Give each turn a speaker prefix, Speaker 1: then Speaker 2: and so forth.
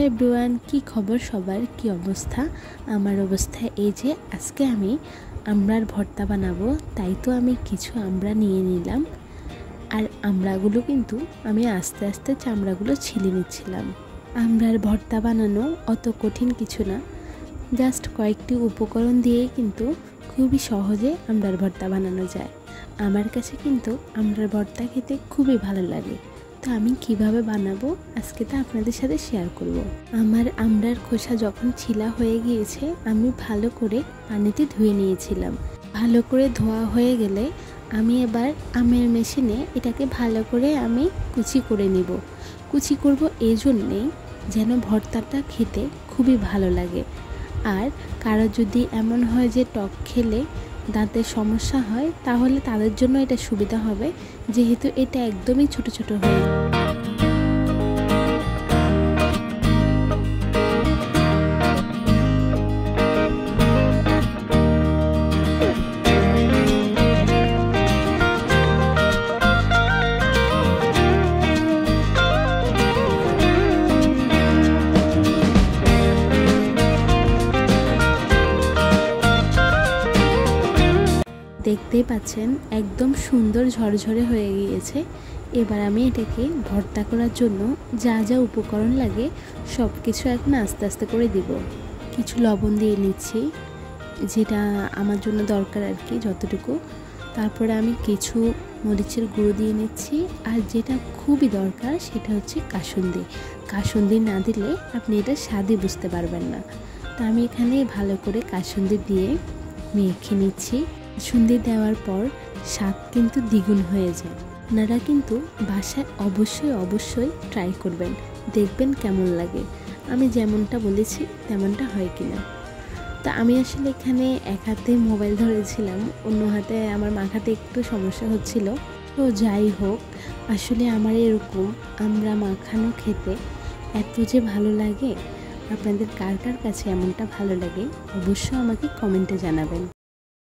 Speaker 1: Hello everyone, কি খবর সবার, কি অবস্থা? আমার অবস্থা এই যে আজকে আমি আমড়ার ভর্তা বানাবো, তাই তো আমি কিছু আমড়া নিয়ে নিলাম। আর আমড়াগুলো কিন্তু আমি আস্তে আস্তে চামড়াগুলো ছিলে নিচ্ছিলাম। আমড়ার ভর্তা বানানো অত কঠিন কিছু না, জাস্ট কয়েকটি উপকরণ দিয়েই কিন্তু খুবই সহজে আমড়ার ভর্তা বানানো যায়। আমার কাছে কিন্তু আমড়ার ভর্তা খেতে খুবই ভালো লাগে। তো আমি কিভাবে বানাবো আজকে তা আপনাদের সাথে শেয়ার করব। আমার আমড়ার খোসা যখন ছিলা হয়ে গিয়েছে, আমি ভালো করে পানিতে ধুয়ে নিয়েছিলাম। ভালো করে ধোয়া হয়ে গেলে আমি এবার আমের মেশিনে এটাকে ভালো করে আমি কুচি করে নিব। কুচি করব এই জন্যেই যেন ভর্তাটা খেতে খুবই ভালো লাগে। আর কারো যদি এমন হয় যে টক খেলে দাঁতের সমস্যা হয়, তাহলে তাদের জন্য এটা সুবিধা হবে, যেহেতু এটা একদমই ছোট ছোট হয়ে দেখতেই পাচ্ছেন একদম সুন্দর ঝরঝরে হয়ে গিয়েছে। এবার আমি এটাকে ভর্তা করার জন্য যা যা উপকরণ লাগে সব কিছু এখন আস্তে আস্তে করে দিব। কিছু লবণ দিয়ে নিচ্ছি, যেটা আমার জন্য দরকার আর কি, যতটুকু। তারপরে আমি কিছু মরিচের গুঁড়ো দিয়ে নিচ্ছি, আর যেটা খুবই দরকার সেটা হচ্ছে কাসুন্দি। কাসুন্দি না দিলে আপনি এটা স্বাদই বুঝতে পারবেন না। তা আমি এখানে ভালো করে কাসুন্দি দিয়ে মেখে নিচ্ছি। কাসুন্দি দেওয়ার পর স্বাদ কিন্তু দ্বিগুণ হয়ে যায়। আপনারা কিন্তু বাসায় অবশ্যই ট্রাই করবেন, দেখবেন কেমন লাগে। আমি যেমনটা বলেছি তেমনটা হয় কিনা। তা আমি আসলে এখানে এক হাতে মোবাইল ধরেছিলাম, অন্য হাতে আমার মাখাতে একটু সমস্যা হচ্ছিল। তো যাই হোক, আসলে আমার এরকম আমরা মাখানো খেতে এত যে ভালো লাগে। আপনাদের কার কার কাছে এমনটা ভালো লাগে অবশ্যই আমাকে কমেন্টে জানাবেন।